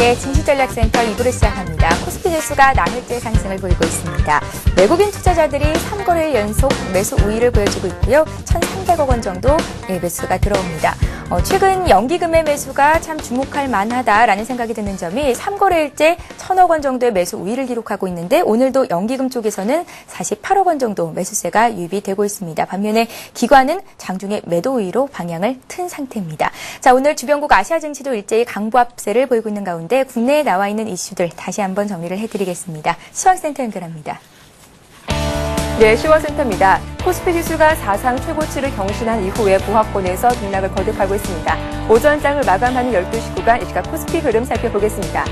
예, 증시전략센터 2부를 시작합니다. 코스피 지수가 나흘째 상승을 보이고 있습니다. 외국인 투자자들이 3거래일 연속 매수 우위를 보여주고 있고요. 1,300억 원 정도 매수가 들어옵니다. 최근 연기금의 매수가 참 주목할 만하다라는 생각이 드는 점이 3거래일째 1,000억 원 정도의 매수 우위를 기록하고 있는데 오늘도 연기금 쪽에서는 48억 원 정도 매수세가 유입이 되고 있습니다. 반면에 기관은 장중에 매도 우위로 방향을 튼 상태입니다. 자, 오늘 주변국 아시아 증시도 일제히 강보합세를 보이고 있는 가운데 국내에 나와 있는 이슈들 다시 한번 정리를 해드리겠습니다. 시황센터 연결합니다. 네, 시황센터입니다. 코스피 지수가 사상 최고치를 경신한 이후에 보합권에서 등락을 거듭하고 있습니다. 오전장을 마감하는 12시 구간 이 시각 코스피 흐름 살펴보겠습니다.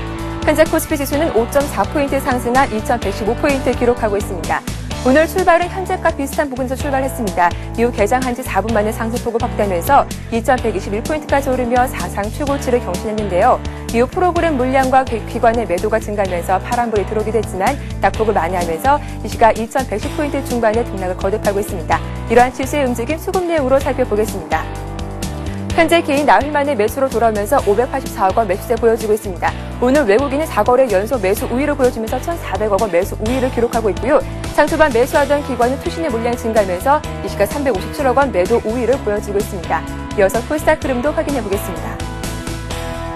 현재 코스피 지수는 5.4포인트 상승한 2115포인트 기록하고 있습니다. 오늘 출발은 현재과 비슷한 부분에서 출발했습니다. 이후 개장한 지 4분 만에 상승폭을 확대하면서 2121포인트까지 오르며 사상 최고치를 경신했는데요. 이후 프로그램 물량과 기관의 매도가 증가하면서 파란불이 들어오기도 했지만 낙폭을 만회하면서 이 시각 2110포인트 중반에 등락을 거듭하고 있습니다. 이러한 지수의 움직임 수급 내용으로 살펴보겠습니다. 현재 개인 나흘 만에 매수로 돌아오면서 584억 원 매수세 보여주고 있습니다. 오늘 외국인은 4거래 연속 매수 우위를 보여주면서 1,400억 원 매수 우위를 기록하고 있고요. 상초반 매수하던 기관은 투신의 물량 증가하면서 이 시각 357억 원 매도 우위를 보여주고 있습니다. 이어서 코스닥 흐름도 확인해 보겠습니다.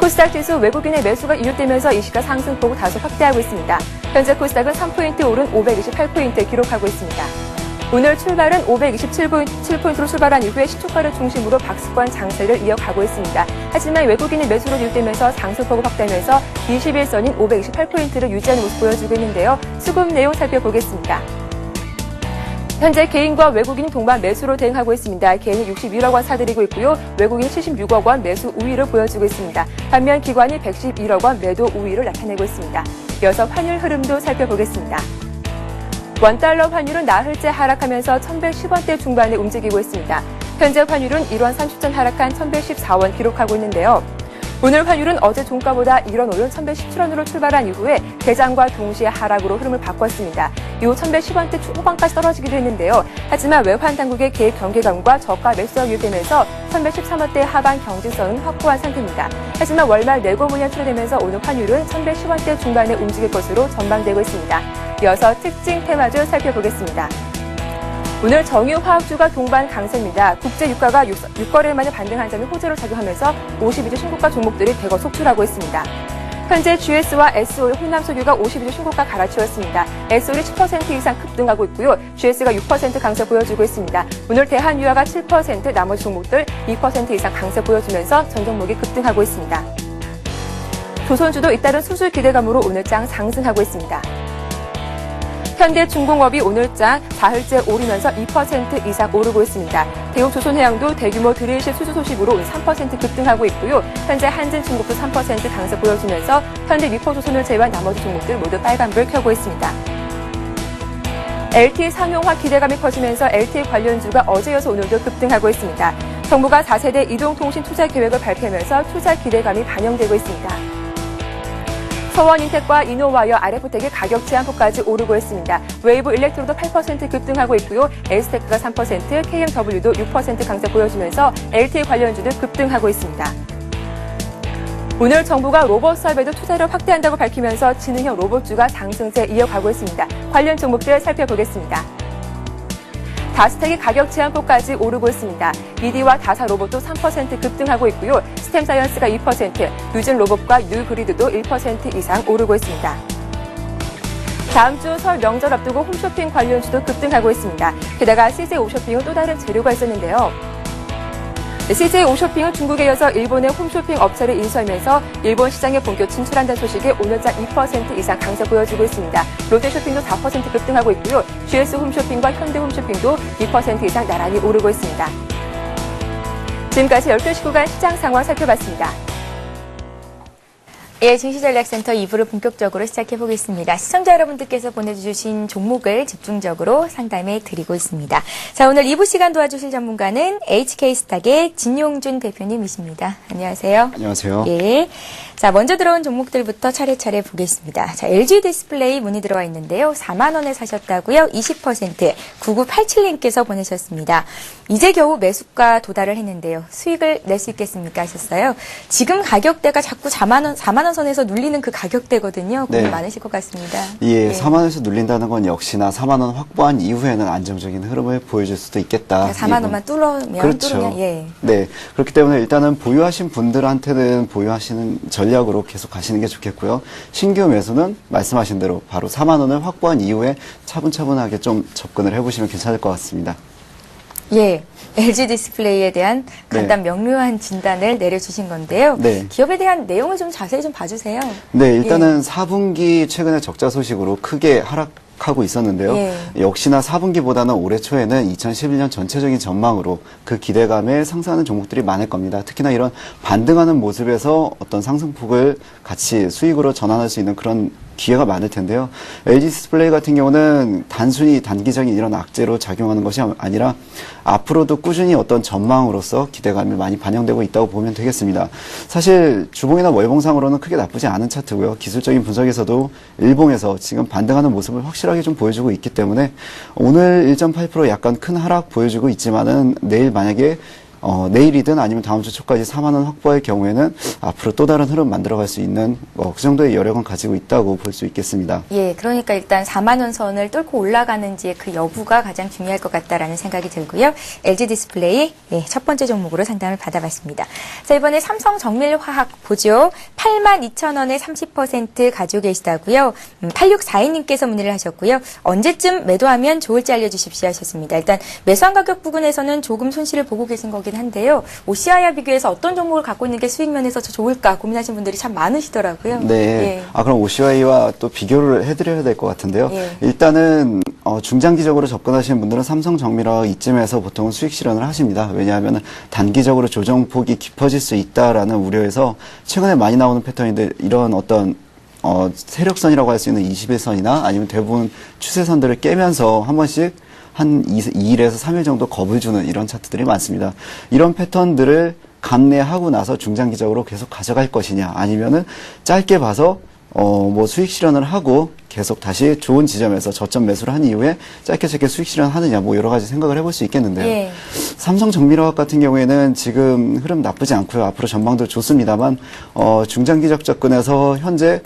코스닥 지수 외국인의 매수가 이웃되면서 이 시각 상승폭을 다소 확대하고 있습니다. 현재 코스닥은 3포인트 오른 528포인트 기록하고 있습니다. 오늘 출발은 527포인트로 출발한 이후에 시초가를 중심으로 박스권 장세를 이어가고 있습니다. 하지만 외국인의 매수로 이웃되면서 상승폭을 확대하면서 21선인 528포인트를 유지하는 모습 보여주고 있는데요. 수급 내용 살펴보겠습니다. 현재 개인과 외국인이 동반 매수로 대응하고 있습니다. 개인이 61억 원 사들이고 있고요. 외국인이 76억 원 매수 우위를 보여주고 있습니다. 반면 기관이 111억 원 매도 우위를 나타내고 있습니다. 이어서 환율 흐름도 살펴보겠습니다. 원달러 환율은 나흘째 하락하면서 1,110원대 중반에 움직이고 있습니다. 현재 환율은 1원 30전 하락한 1,114원 기록하고 있는데요. 오늘 환율은 어제 종가보다 1원 오른 1,117원으로 출발한 이후에 개장과 동시에 하락으로 흐름을 바꿨습니다. 이후 1,110원대 후반까지 떨어지기도 했는데요. 하지만 외환 당국의 개입 경계감과 저가 매수가 유입되면서 1,113원대 하반 경직선은 확보한 상태입니다. 하지만 월말 내고 물량 출하되면서 오늘 환율은 1,110원대 중반에 움직일 것으로 전망되고 있습니다. 이어서 특징 테마주 살펴보겠습니다. 오늘 정유화학주가 동반 강세입니다. 국제 유가가 6거래일 만에 반등한 점이 호재로 작용하면서 52주 신고가 종목들이 대거 속출하고 있습니다. 현재 GS와 SO일 혼남석유가 52주 신고가 갈아치웠습니다. SO일이 10% 이상 급등하고 있고요. GS가 6% 강세 보여주고 있습니다. 오늘 대한유화가 7%, 나머지 종목들 2% 이상 강세 보여주면서 전 종목이 급등하고 있습니다. 조선주도 잇따른 수출 기대감으로 오늘장 상승하고 있습니다. 현대중공업이 오늘장 4흘째 오르면서 2% 이상 오르고 있습니다. 대우조선해양도 대규모 드릴실 수주 소식으로 3% 급등하고 있고요. 현재 한진중공업도 3% 강세 보여주면서 현대미포조선을 제외한 나머지 종목들 모두 빨간불 켜고 있습니다. LTE 상용화 기대감이 커지면서 LTE 관련주가 어제 이어서 오늘도 급등하고 있습니다. 정부가 4세대 이동통신 투자 계획을 발표하면서 투자 기대감이 반영되고 있습니다. 서원인텍과 이노와이어 RF텍의 가격 제한폭까지 오르고 있습니다. 웨이브 일렉트로도 8% 급등하고 있고요. 에스테크가 3%, KMW도 6% 강세 보여주면서 LTE 관련주도 급등하고 있습니다. 오늘 정부가 로봇 사업에도 투자를 확대한다고 밝히면서 지능형 로봇주가 상승세 이어가고 있습니다. 관련 종목들 살펴보겠습니다. 다스텍이 가격 제한폭까지 오르고 있습니다. 이디와 다사 로봇도 3% 급등하고 있고요. 스템사이언스가 2%, 유진 로봇과 뉴그리드도 1% 이상 오르고 있습니다. 다음 주 설 명절 앞두고 홈쇼핑 관련주도 급등하고 있습니다. 게다가 CJ 홈쇼핑은 또 다른 재료가 있었는데요. CJ 홈쇼핑은 중국에 이어서 일본의 홈쇼핑 업체를 인수하면서 일본 시장에 본격 진출한다는 소식에 오늘장 2% 이상 강세 보여주고 있습니다. 롯데쇼핑도 4% 급등하고 있고요. GS 홈쇼핑과 현대 홈쇼핑도 2% 이상 나란히 오르고 있습니다. 지금까지 12시 구간 시장 상황 살펴봤습니다. 예, 증시전략센터 2부를 본격적으로 시작해보겠습니다. 시청자 여러분들께서 보내주신 종목을 집중적으로 상담해 드리고 있습니다. 자, 오늘 2부 시간 도와주실 전문가는 HK스탁의 진용준 대표님이십니다. 안녕하세요. 안녕하세요. 예. 자, 먼저 들어온 종목들부터 차례차례 보겠습니다. 자, LG 디스플레이 문의 들어와 있는데요. 4만 원에 사셨다고요? 20% 9987님께서 보내셨습니다. 이제 겨우 매수가 도달을 했는데요. 수익을 낼 수 있겠습니까? 하셨어요. 지금 가격대가 자꾸 4만 원 원 선에서 눌리는 그 가격대거든요. 고민 네. 많으실 것 같습니다. 예, 4만 원에서 눌린다는 건 역시나 4만 원 확보한 이후에는 안정적인 흐름을 보여줄 수도 있겠다. 4만 원만 뚫으면 그렇죠. 예. 네, 그렇기 때문에 일단은 보유하신 분들한테는 보유하시는 전략으로 계속 가시는 게 좋겠고요. 신규 매수는 말씀하신 대로 바로 4만 원을 확보한 이후에 차분차분하게 좀 접근을 해보시면 괜찮을 것 같습니다. 예. LG 디스플레이에 대한 간단 명료한 진단을 내려주신 건데요. 네. 기업에 대한 내용을 좀 자세히 좀 봐주세요. 네, 일단은 4분기 최근에 적자 소식으로 크게 하락하고 있었는데요. 예. 역시나 4분기보다는 올해 초에는 2011년 전체적인 전망으로 그 기대감에 상승하는 종목들이 많을 겁니다. 특히나 이런 반등하는 모습에서 어떤 상승폭을 같이 수익으로 전환할 수 있는 그런 기회가 많을 텐데요. LG 디스플레이 같은 경우는 단순히 단기적인 이런 악재로 작용하는 것이 아니라 앞으로도 꾸준히 어떤 전망으로서 기대감이 많이 반영되고 있다고 보면 되겠습니다. 사실 주봉이나 월봉상으로는 크게 나쁘지 않은 차트고요. 기술적인 분석에서도 일봉에서 지금 반등하는 모습을 확실하게 좀 보여주고 있기 때문에 오늘 1.8% 약간 큰 하락 보여주고 있지만은 내일 만약에 내일이든 아니면 다음 주 초까지 4만 원 확보할 경우에는 앞으로 또 다른 흐름 만들어갈 수 있는 그 정도의 여력은 가지고 있다고 볼 수 있겠습니다. 예, 그러니까 일단 4만 원 선을 뚫고 올라가는지의 그 여부가 가장 중요할 것 같다라는 생각이 들고요. LG 디스플레이 첫 번째 종목으로 상담을 받아봤습니다. 자, 이번에 삼성 정밀화학 보죠. 82,000원에 30% 가지고 계시다고요. 8642님께서 문의를 하셨고요. 언제쯤 매도하면 좋을지 알려주십시오 하셨습니다. 일단 매수한 가격 부분에서는 조금 손실을 보고 계신 거긴 한데요. OCI와 비교해서 어떤 종목을 갖고 있는 게 수익 면에서 더 좋을까 고민하시는 분들이 참 많으시더라고요. 네. 예. 그럼 OCI와 또 비교를 해드려야 될 것 같은데요. 예. 일단은 중장기적으로 접근하시는 분들은 삼성정밀화학 이쯤에서 보통은 수익 실현을 하십니다. 왜냐하면 단기적으로 조정폭이 깊어질 수 있다라는 우려에서 최근에 많이 나오는 패턴인데 이런 어떤 세력선이라고 할 수 있는 21선이나 아니면 대부분 추세선들을 깨면서 한 번씩 한 2일에서 3일 정도 겁을 주는 이런 차트들이 많습니다. 이런 패턴들을 감내하고 나서 중장기적으로 계속 가져갈 것이냐 아니면은 짧게 봐서 수익 실현을 하고 계속 다시 좋은 지점에서 저점 매수를 한 이후에 짧게 수익 실현하느냐 여러 가지 생각을 해볼 수 있겠는데요. 예. 삼성정밀화학 같은 경우에는 지금 흐름 나쁘지 않고요. 앞으로 전망도 좋습니다만 중장기적 접근에서 현재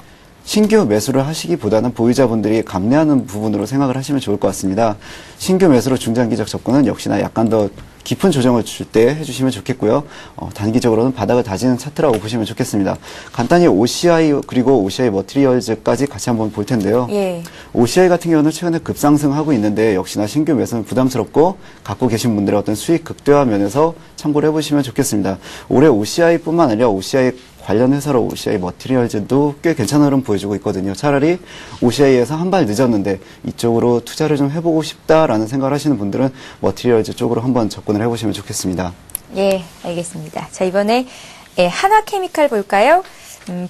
신규 매수를 하시기보다는 보유자분들이 감내하는 부분으로 생각을 하시면 좋을 것 같습니다. 신규 매수로 중장기적 접근은 역시나 약간 더 깊은 조정을 줄 때 해주시면 좋겠고요. 단기적으로는 바닥을 다지는 차트라고 보시면 좋겠습니다. 간단히 OCI 그리고 OCI 머티리얼즈까지 같이 한번 볼 텐데요. 예. OCI 같은 경우는 최근에 급상승하고 있는데 역시나 신규 매수는 부담스럽고 갖고 계신 분들의 어떤 수익 극대화 면에서 참고를 해보시면 좋겠습니다. 올해 OCI뿐만 아니라 OCI 관련 회사로 OCI 머티리얼즈도 꽤 괜찮은 흐름 보여주고 있거든요. 차라리 OCI에서 한 발 늦었는데 이쪽으로 투자를 좀 해보고 싶다라는 생각을 하시는 분들은 머티리얼즈 쪽으로 한번 접근을 해보시면 좋겠습니다. 예, 알겠습니다. 자, 이번에 한화케미칼 볼까요?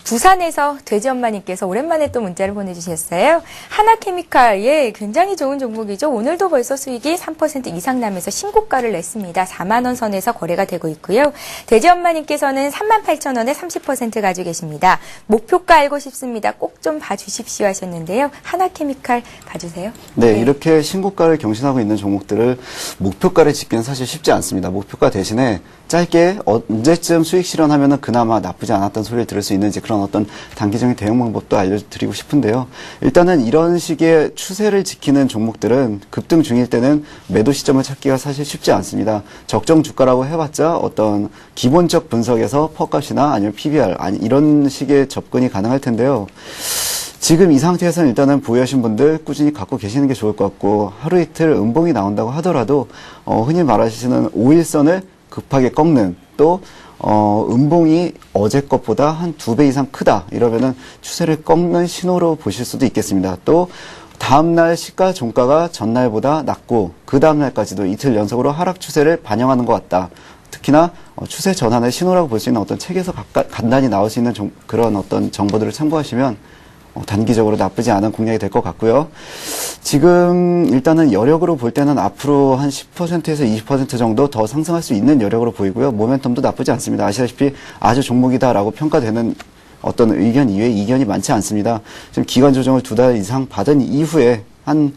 부산에서 돼지엄마님께서 오랜만에 또 문자를 보내주셨어요. 한화케미칼, 굉장히 좋은 종목이죠. 오늘도 벌써 수익이 3% 이상 나면서 신고가를 냈습니다. 4만 원 선에서 거래가 되고 있고요. 돼지엄마님께서는 38,000원에 30% 가지고 계십니다. 목표가 알고 싶습니다. 꼭 좀 봐주십시오 하셨는데요. 한화케미칼 봐주세요. 네, 이렇게 신고가를 경신하고 있는 종목들을 목표가를 짓기는 사실 쉽지 않습니다. 목표가 대신에 짧게 언제쯤 수익 실현하면은 그나마 나쁘지 않았던 소리를 들을 수 있는지 그런 어떤 단기적인 대응 방법도 알려드리고 싶은데요. 일단은 이런 식의 추세를 지키는 종목들은 급등 중일 때는 매도 시점을 찾기가 사실 쉽지 않습니다. 적정 주가라고 해봤자 어떤 기본적 분석에서 퍼값이나 아니면 PBR 이런 식의 접근이 가능할 텐데요. 지금 이 상태에서는 일단은 보유하신 분들 꾸준히 갖고 계시는 게 좋을 것 같고 하루 이틀 음봉이 나온다고 하더라도 흔히 말하시는 5일선을 급하게 꺾는 또 음봉이 어제 것보다 한 2배 이상 크다 이러면은 추세를 꺾는 신호로 보실 수도 있겠습니다. 또 다음날 시가 종가가 전날보다 낮고 그 다음날까지도 이틀 연속으로 하락 추세를 반영하는 것 같다. 특히나 추세 전환의 신호라고 볼 수 있는 어떤 책에서 간단히 나올 수 있는 그런 어떤 정보들을 참고하시면 단기적으로 나쁘지 않은 공략이 될 것 같고요. 지금 일단은 여력으로 볼 때는 앞으로 한 10%에서 20% 정도 더 상승할 수 있는 여력으로 보이고요. 모멘텀도 나쁘지 않습니다. 아시다시피 아주 종목이다라고 평가되는 어떤 의견 이외에 이견이 많지 않습니다. 지금 기간 조정을 2달 이상 받은 이후에 한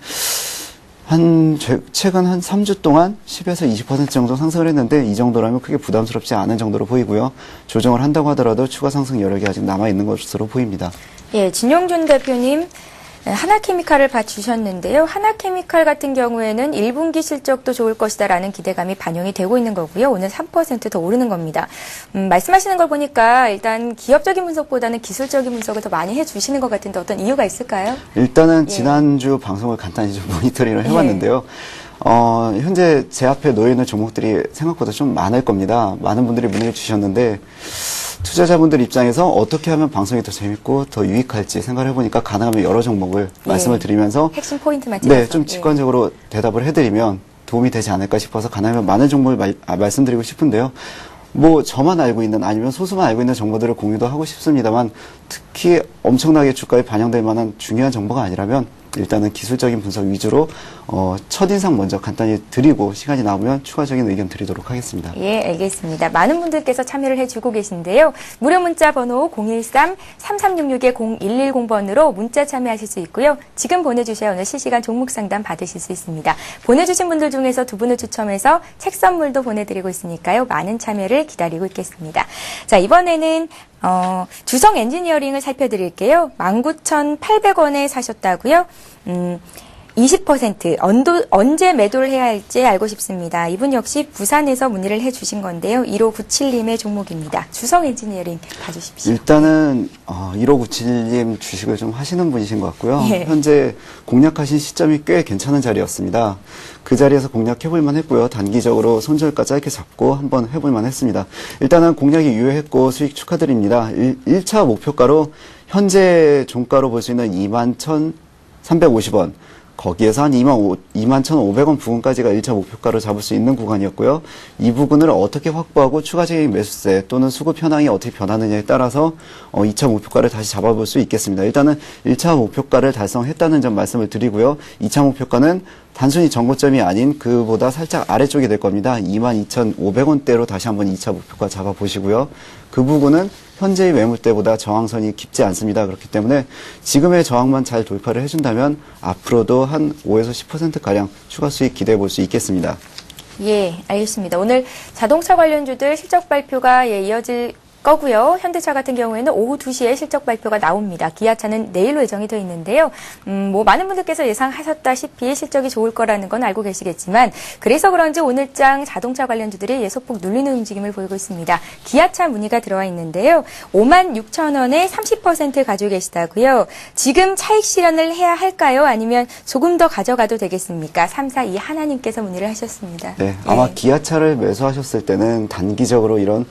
최근 한 3주 동안 10에서 20% 정도 상승을 했는데 이 정도라면 크게 부담스럽지 않은 정도로 보이고요. 조정을 한다고 하더라도 추가 상승 여력이 아직 남아있는 것으로 보입니다. 예, 진용준 대표님. 하나케미칼을 봐주셨는데요. 하나케미칼 같은 경우에는 1분기 실적도 좋을 것이다라는 기대감이 반영이 되고 있는 거고요. 오늘 3% 더 오르는 겁니다. 말씀하시는 걸 보니까 일단 기업적인 분석보다는 기술적인 분석을 더 많이 해주시는 것 같은데 어떤 이유가 있을까요? 일단은 예. 지난주 방송을 간단히 좀 모니터링을 해봤는데요. 현재 제 앞에 놓여있는 종목들이 생각보다 좀 많을 겁니다. 많은 분들이 문의를 주셨는데 투자자분들 입장에서 어떻게 하면 방송이 더 재밌고 더 유익할지 생각을 해보니까 가능하면 여러 종목을 말씀을 드리면서 핵심 포인트만 찍어서. 네, 좀 직관적으로 대답을 해드리면 도움이 되지 않을까 싶어서 가능하면 많은 종목을 말씀드리고 싶은데요. 뭐 저만 알고 있는 아니면 소수만 알고 있는 정보들을 공유도 하고 싶습니다만 특히 엄청나게 주가에 반영될 만한 중요한 정보가 아니라면 일단은 기술적인 분석 위주로 첫인상 먼저 간단히 드리고 시간이 나오면 추가적인 의견 드리도록 하겠습니다. 예, 알겠습니다. 많은 분들께서 참여를 해주고 계신데요. 무료 문자 번호 013-3366-0110번으로 문자 참여하실 수 있고요. 지금 보내주셔야 오늘 실시간 종목 상담 받으실 수 있습니다. 보내주신 분들 중에서 2분을 추첨해서 책 선물도 보내드리고 있으니까요. 많은 참여를 기다리고 있겠습니다. 자, 이번에는 주성 엔지니어링을 살펴드릴게요. 19,800원에 사셨다고요? 20% 언제 매도를 해야 할지 알고 싶습니다. 이분 역시 부산에서 문의를 해주신 건데요. 1597님의 종목입니다. 주성 엔지니어링 봐주십시오. 일단은 1597님 주식을 좀 하시는 분이신 것 같고요. 예. 현재 공략하신 시점이 꽤 괜찮은 자리였습니다. 그 자리에서 공략해볼만 했고요. 단기적으로 손절가 짧게 잡고 한번 해볼만 했습니다. 일단은 공략이 유효했고 수익 축하드립니다. 1차 목표가로 현재 종가로 볼 수 있는 21,350원 거기에서 한 21,500원 부근까지가 1차 목표가로 잡을 수 있는 구간이었고요. 이 부분을 어떻게 확보하고 추가적인 매수세 또는 수급 현황이 어떻게 변하느냐에 따라서 2차 목표가를 다시 잡아볼 수 있겠습니다. 일단은 1차 목표가를 달성했다는 점 말씀을 드리고요. 2차 목표가는 단순히 전고점이 아닌 그보다 살짝 아래쪽이 될 겁니다. 22,500원대로 다시 한번 2차 목표가 잡아보시고요. 그 부분은 현재의 매물대보다 저항선이 깊지 않습니다. 그렇기 때문에 지금의 저항만 잘 돌파를 해준다면 앞으로도 한 5에서 10%가량 추가 수익 기대해 볼 수 있겠습니다. 예, 알겠습니다. 오늘 자동차 관련주들 실적 발표가 이어질 거고요. 현대차 같은 경우에는 오후 2시에 실적 발표가 나옵니다. 기아차는 내일로 예정이 되어 있는데요. 많은 분들께서 예상하셨다시피 실적이 좋을 거라는 건 알고 계시겠지만 그래서 그런지 오늘장 자동차 관련주들이 소폭 눌리는 움직임을 보이고 있습니다. 기아차 문의가 들어와 있는데요. 56,000원에 30% 가지고 계시다고요. 지금 차익 실현을 해야 할까요? 아니면 조금 더 가져가도 되겠습니까? 342 하나님께서 문의를 하셨습니다. 네, 아마 기아차를 매수하셨을 때는 단기적으로 이런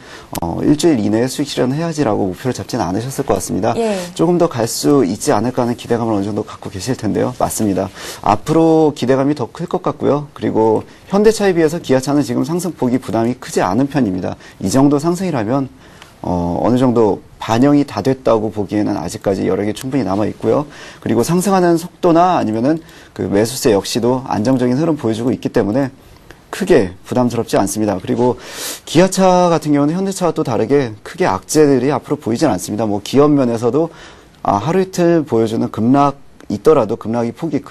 일주일 이내에 수익 실현해야지라고 목표를 잡지는 않으셨을 것 같습니다. 예. 조금 더 갈 수 있지 않을까 하는 기대감을 어느 정도 갖고 계실 텐데요. 맞습니다. 앞으로 기대감이 더 클 것 같고요. 그리고 현대차에 비해서 기아차는 지금 상승폭이 부담이 크지 않은 편입니다. 이 정도 상승이라면 어느 정도 반영이 다 됐다고 보기에는 아직까지 여력이 충분히 남아 있고요. 그리고 상승하는 속도나 아니면은 그 매수세 역시도 안정적인 흐름 보여주고 있기 때문에 크게 부담스럽지 않습니다. 그리고 기아차 같은 경우는 현대차와 또 다르게 크게 악재들이 앞으로 보이진 않습니다. 뭐 기업 면에서도 하루 이틀 보여주는 급락 있더라도 급락이 폭이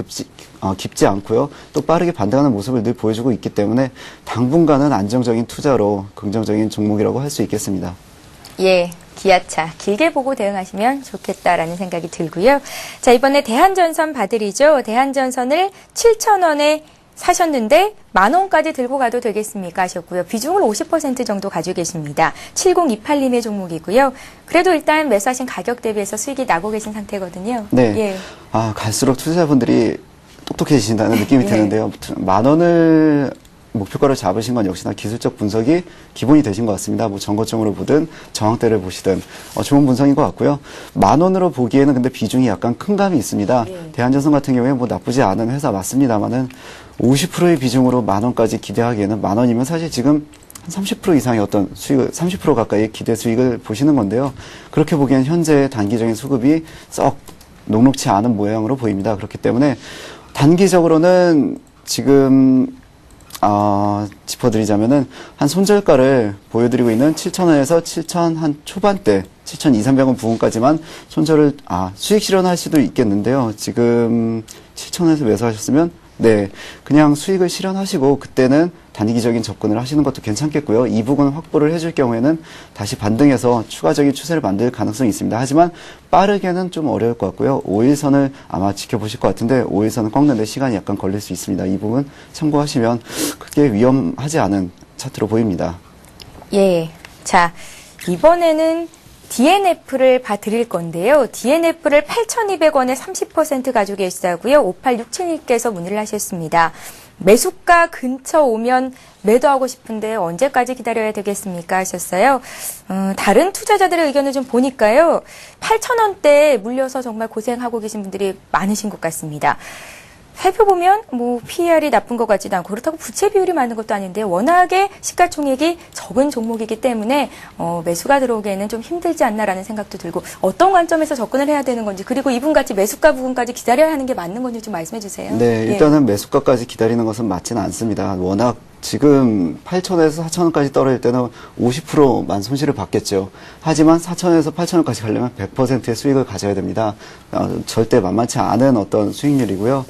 깊지 않고요. 또 빠르게 반등하는 모습을 늘 보여주고 있기 때문에 당분간은 안정적인 투자로 긍정적인 종목이라고 할 수 있겠습니다. 예. 기아차 길게 보고 대응하시면 좋겠다라는 생각이 들고요. 자, 이번에 대한전선 봐드리죠. 대한전선을 7,000원에 사셨는데 10,000원까지 들고 가도 되겠습니까 하셨고요. 비중을 50% 정도 가지고 계십니다. 7028님의 종목이고요. 그래도 일단 매수하신 가격 대비해서 수익이 나고 계신 상태거든요. 네. 예. 갈수록 투자자분들이 똑똑해지신다는 느낌이 예. 드는데요. 10,000원을 목표가를 잡으신 건 역시나 기술적 분석이 기본이 되신 것 같습니다. 뭐 전고점으로 보든 저항대를 보시든 좋은 분석인 것 같고요. 10,000원으로 보기에는 근데 비중이 약간 큰 감이 있습니다. 예. 대한전선 같은 경우에 뭐 나쁘지 않은 회사 맞습니다만은 50%의 비중으로 10,000원까지 기대하기에는 10,000원이면 사실 지금 한 30% 이상의 어떤 수익을 30% 가까이의 기대 수익을 보시는 건데요. 그렇게 보기엔 현재 단기적인 수급이 썩 녹록치 않은 모양으로 보입니다. 그렇기 때문에 단기적으로는 지금 짚어드리자면은 한 손절가를 보여드리고 있는 7,000원에서 7,000 한 초반대 7,200-300원 부분까지만 손절을 수익 실현할 수도 있겠는데요. 지금 7,000원에서 매수하셨으면 네, 그냥 수익을 실현하시고 그때는 단기적인 접근을 하시는 것도 괜찮겠고요. 이 부분 확보를 해줄 경우에는 다시 반등해서 추가적인 추세를 만들 가능성이 있습니다. 하지만 빠르게는 좀 어려울 것 같고요. 5일선을 아마 지켜보실 것 같은데 5일선을 꺾는데 시간이 약간 걸릴 수 있습니다. 이 부분 참고하시면 크게 위험하지 않은 차트로 보입니다. 예. 자, 이번에는 DNF를 봐드릴 건데요. DNF를 8,200원에 30% 가지고 계시다고요. 5867님께서 문의를 하셨습니다. 매수가 근처 오면 매도하고 싶은데 언제까지 기다려야 되겠습니까? 하셨어요. 다른 투자자들의 의견을 좀 보니까요. 8,000원대에 물려서 정말 고생하고 계신 분들이 많으신 것 같습니다. 살펴보면 뭐 PER이 나쁜 것 같지도 않고 그렇다고 부채 비율이 많은 것도 아닌데 워낙에 시가총액이 적은 종목이기 때문에 매수가 들어오기에는 좀 힘들지 않나라는 생각도 들고 어떤 관점에서 접근을 해야 되는 건지 그리고 이분같이 매수가 부분까지 기다려야 하는 게 맞는 건지 좀 말씀해 주세요. 네, 일단은 매수가까지 기다리는 것은 맞지는 않습니다. 워낙 지금 8,000원에서 4,000원까지 떨어질 때는 50%만 손실을 받겠죠. 하지만 4,000원에서 8,000원까지 가려면 100%의 수익을 가져야 됩니다. 절대 만만치 않은 어떤 수익률이고요.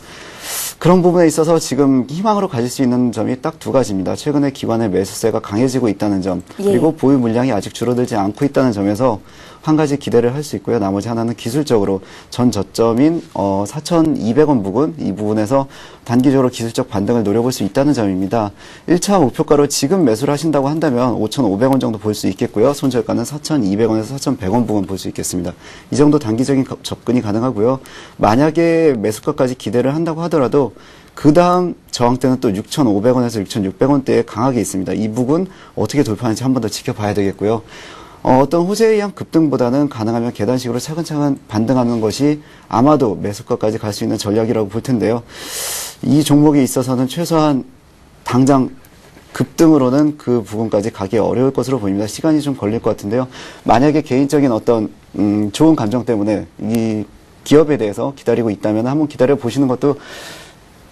그런 부분에 있어서 지금 희망으로 가질 수 있는 점이 딱 두 가지입니다. 최근에 기관의 매수세가 강해지고 있다는 점, 그리고 보유 물량이 아직 줄어들지 않고 있다는 점에서 한 가지 기대를 할 수 있고요. 나머지 하나는 기술적으로 전 저점인 4,200원 부근, 이 부분에서 단기적으로 기술적 반등을 노려볼 수 있다는 점입니다. 1차 목표가로 지금 매수를 하신다고 한다면 5,500원 정도 볼 수 있겠고요. 손절가는 4,200원에서 4,100원 부근 볼 수 있겠습니다. 이 정도 단기적인 접근이 가능하고요. 만약에 매수가까지 기대를 한다고 하더라도 그 다음 저항대는 또 6,500원에서 6,600원대에 강하게 있습니다. 이 부분 어떻게 돌파하는지 한 번 더 지켜봐야 되겠고요. 어떤 호재에 의한 급등보다는 가능하면 계단식으로 차근차근 반등하는 것이 아마도 매수가까지 갈 수 있는 전략이라고 볼 텐데요. 이 종목에 있어서는 최소한 당장 급등으로는 그 부분까지 가기 어려울 것으로 보입니다. 시간이 좀 걸릴 것 같은데요. 만약에 개인적인 어떤 좋은 감정 때문에 이 기업에 대해서 기다리고 있다면 한번 기다려 보시는 것도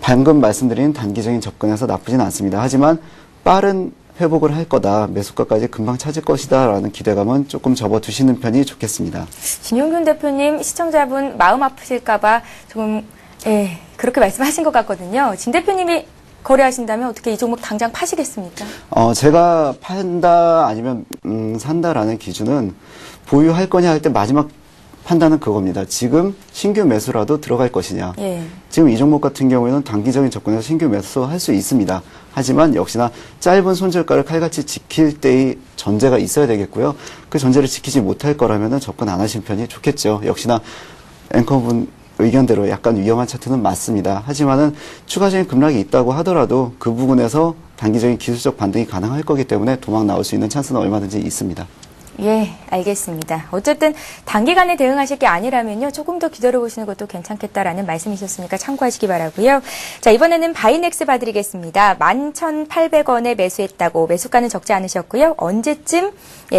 방금 말씀드린 단기적인 접근에서 나쁘진 않습니다. 하지만 빠른 회복을 할 거다, 매수가까지 금방 찾을 것이다 라는 기대감은 조금 접어두시는 편이 좋겠습니다. 진용균 대표님, 시청자분 마음 아프실까봐 조금 그렇게 말씀하신 것 같거든요. 진 대표님이 거래하신다면 어떻게 이 종목 당장 파시겠습니까? 제가 판다 아니면 산다라는 기준은 보유할 거냐 할 때 마지막 판단은 그겁니다. 지금 신규 매수라도 들어갈 것이냐. 지금 이 종목 같은 경우에는 단기적인 접근에서 신규 매수할 수 있습니다. 하지만 역시나 짧은 손절가를 칼같이 지킬 때의 전제가 있어야 되겠고요. 그 전제를 지키지 못할 거라면 접근 안 하시는 편이 좋겠죠. 역시나 앵커분 의견대로 약간 위험한 차트는 맞습니다. 하지만은 추가적인 급락이 있다고 하더라도 그 부분에서 단기적인 기술적 반등이 가능할 거기 때문에 도망 나올 수 있는 찬스는 얼마든지 있습니다. 예, 알겠습니다. 어쨌든 단기간에 대응하실 게 아니라면요. 조금 더 기다려보시는 것도 괜찮겠다라는 말씀이셨으니까 참고하시기 바라고요. 자, 이번에는 바이넥스 봐드리겠습니다. 11,800원에 매수했다고 매수가는 적지 않으셨고요. 언제쯤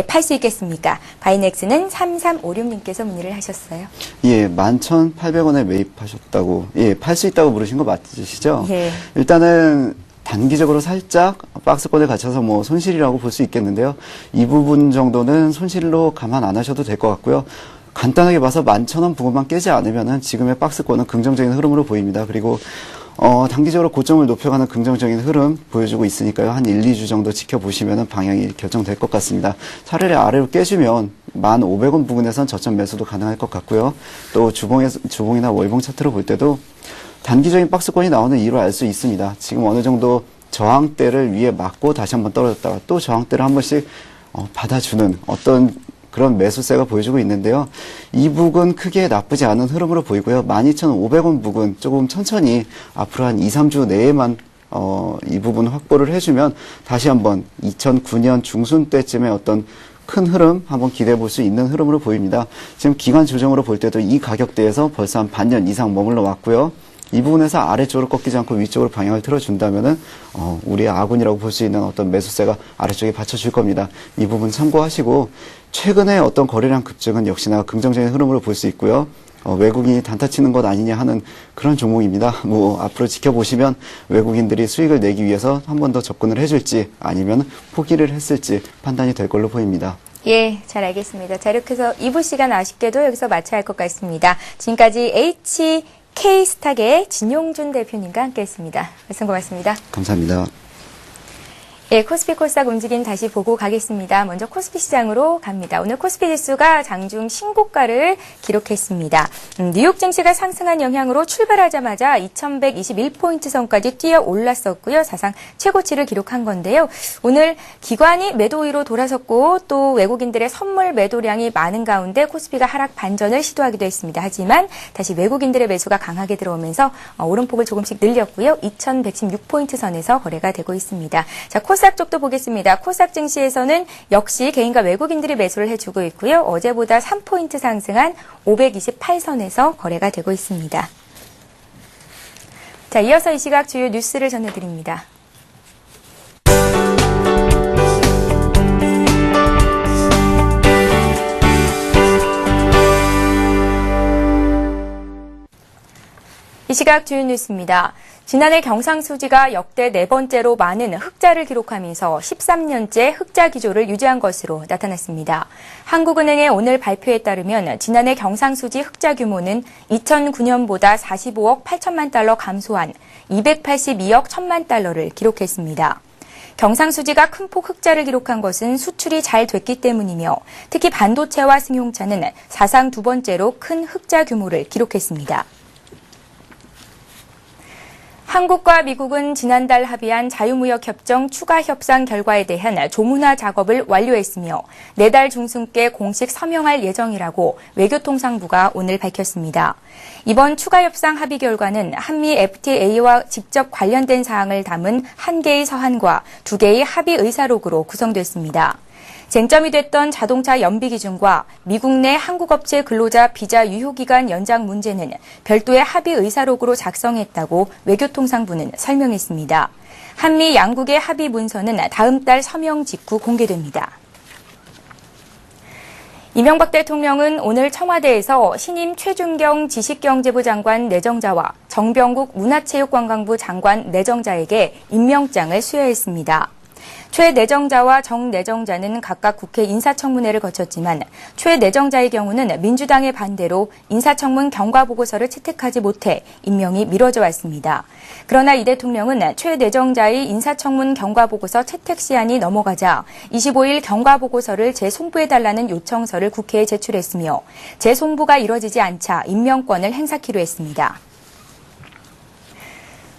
팔 수 있겠습니까? 바이넥스는 3356님께서 문의를 하셨어요. 예, 11,800원에 매입하셨다고, 팔 수 있다고 물으신 거 맞으시죠? 예. 일단은 단기적으로 살짝 박스권에 갇혀서 뭐 손실이라고 볼 수 있겠는데요. 이 부분 정도는 손실로 감안 안 하셔도 될 것 같고요. 간단하게 봐서 11,000원 부분만 깨지 않으면은 지금의 박스권은 긍정적인 흐름으로 보입니다. 그리고 단기적으로 고점을 높여가는 긍정적인 흐름 보여주고 있으니까요. 한 1, 2주 정도 지켜보시면은 방향이 결정될 것 같습니다. 차라리 아래로 깨주면 1,500원 부근에선 저점 매수도 가능할 것 같고요. 또 주봉이나 월봉 차트로 볼 때도 단기적인 박스권이 나오는 이유를 알 수 있습니다. 지금 어느 정도 저항대를 위에 맞고 다시 한번 떨어졌다가 또 저항대를 한 번씩 받아주는 어떤 그런 매수세가 보여주고 있는데요. 이 부분 크게 나쁘지 않은 흐름으로 보이고요. 12,500원 부근 조금 천천히 앞으로 한 2, 3주 내에만 이 부분 확보를 해주면 다시 한번 2009년 중순 때쯤에 어떤 큰 흐름 한번 기대해 볼 수 있는 흐름으로 보입니다. 지금 기간 조정으로 볼 때도 이 가격대에서 벌써 한 반년 이상 머물러 왔고요. 이 부분에서 아래쪽으로 꺾이지 않고 위쪽으로 방향을 틀어준다면은 우리의 아군이라고 볼 수 있는 어떤 매수세가 아래쪽에 받쳐줄 겁니다. 이 부분 참고하시고 최근에 어떤 거래량 급증은 역시나 긍정적인 흐름으로 볼 수 있고요. 외국인이 단타 치는 것 아니냐 하는 그런 종목입니다. 뭐 앞으로 지켜보시면 외국인들이 수익을 내기 위해서 한 번 더 접근을 해줄지 아니면 포기를 했을지 판단이 될 걸로 보입니다. 예, 잘 알겠습니다. 자, 이렇게 해서 2부 시간 아쉽게도 여기서 마쳐야 할 것 같습니다. 지금까지 K스탁의 진용준 대표님과 함께했습니다. 말씀 고맙습니다. 감사합니다. 예, 코스피 코스닥 움직임 다시 보고 가겠습니다. 먼저 코스피 시장으로 갑니다. 오늘 코스피 지수가 장중 신고가를 기록했습니다. 뉴욕 증시가 상승한 영향으로 출발하자마자 2121포인트 선까지 뛰어 올랐었고요. 사상 최고치를 기록한 건데요. 오늘 기관이 매도 우위로 돌아섰고 또 외국인들의 선물 매도량이 많은 가운데 코스피가 하락 반전을 시도하기도 했습니다. 하지만 다시 외국인들의 매수가 강하게 들어오면서 오름폭을 조금씩 늘렸고요. 2116포인트 선에서 거래가 되고 있습니다. 자, 코스닥 쪽도 보겠습니다. 코스닥 증시에서는 역시 개인과 외국인들이 매수를 해주고 있고요. 어제보다 3포인트 상승한 528선에서 거래가 되고 있습니다. 자, 이어서 이 시각 주요 뉴스를 전해드립니다. 이 시각 주요 뉴스입니다. 지난해 경상수지가 역대 4번째로 많은 흑자를 기록하면서 13년째 흑자 기조를 유지한 것으로 나타났습니다. 한국은행의 오늘 발표에 따르면 지난해 경상수지 흑자 규모는 2009년보다 45억 8천만 달러 감소한 282억 1천만 달러를 기록했습니다. 경상수지가 큰 폭 흑자를 기록한 것은 수출이 잘 됐기 때문이며 특히 반도체와 승용차는 사상 2번째로 큰 흑자 규모를 기록했습니다. 한국과 미국은 지난달 합의한 자유무역협정 추가 협상 결과에 대한 조문화 작업을 완료했으며 내달 중순께 공식 서명할 예정이라고 외교통상부가 오늘 밝혔습니다. 이번 추가 협상 합의 결과는 한미 FTA와 직접 관련된 사항을 담은 1개의 서한과 2개의 합의 의사록으로 구성됐습니다. 쟁점이 됐던 자동차 연비 기준과 미국 내 한국 업체 근로자 비자 유효 기간 연장 문제는 별도의 합의 의사록으로 작성했다고 외교통상부는 설명했습니다. 한미 양국의 합의 문서는 다음 달 서명 직후 공개됩니다. 이명박 대통령은 오늘 청와대에서 신임 최준경 지식경제부 장관 내정자와 정병국 문화체육관광부 장관 내정자에게 임명장을 수여했습니다. 최 내정자와 정 내정자는 각각 국회 인사청문회를 거쳤지만 최 내정자의 경우는 민주당의 반대로 인사청문 경과보고서를 채택하지 못해 임명이 미뤄져 왔습니다. 그러나 이 대통령은 최 내정자의 인사청문 경과보고서 채택 시한이 넘어가자 25일 경과보고서를 재송부해달라는 요청서를 국회에 제출했으며 재송부가 이뤄지지 않자 임명권을 행사키로 했습니다.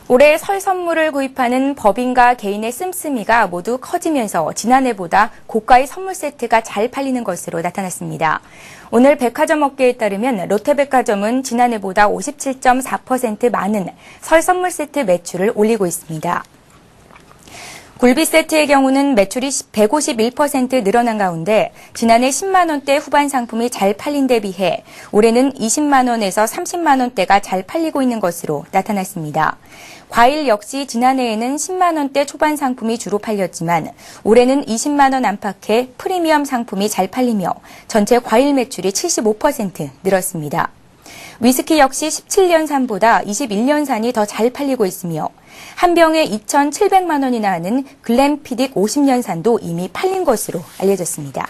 올해 설 선물을 구입하는 법인과 개인의 씀씀이가 모두 커지면서 지난해보다 고가의 선물 세트가 잘 팔리는 것으로 나타났습니다. 오늘 백화점 업계에 따르면 롯데백화점은 지난해보다 57.4% 많은 설 선물 세트 매출을 올리고 있습니다. 굴비 세트의 경우는 매출이 151% 늘어난 가운데 지난해 10만 원대 후반 상품이 잘 팔린 데 비해 올해는 20만 원에서 30만 원대가 잘 팔리고 있는 것으로 나타났습니다. 과일 역시 지난해에는 10만 원대 초반 상품이 주로 팔렸지만 올해는 20만 원 안팎의 프리미엄 상품이 잘 팔리며 전체 과일 매출이 75% 늘었습니다. 위스키 역시 17년산보다 21년산이 더 잘 팔리고 있으며 한 병에 2,700만 원이나 하는 글램피딕 50년산도 이미 팔린 것으로 알려졌습니다.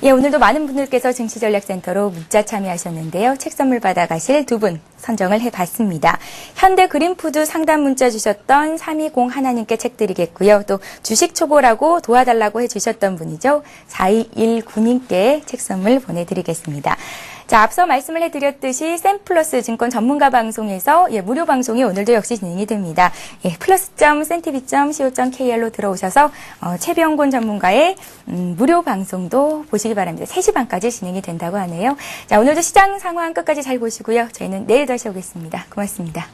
예, 오늘도 많은 분들께서 증시전략센터로 문자 참여하셨는데요. 책 선물 받아가실 2분 선정을 해봤습니다. 현대그린푸드 상담 문자 주셨던 320 하나님께 책 드리겠고요. 또 주식 초보라고 도와달라고 해주셨던 분이죠. 4219님께 책 선물 보내드리겠습니다. 자, 앞서 말씀을 해드렸듯이 샘플러스 증권 전문가 방송에서 무료 방송이 오늘도 역시 진행이 됩니다. 플러스.센티비.co.kr로 들어오셔서 최병곤 전문가의 무료 방송도 보시기 바랍니다. 3시 반까지 진행이 된다고 하네요. 자, 오늘도 시장 상황 끝까지 잘 보시고요. 저희는 내일 다시 오겠습니다. 고맙습니다.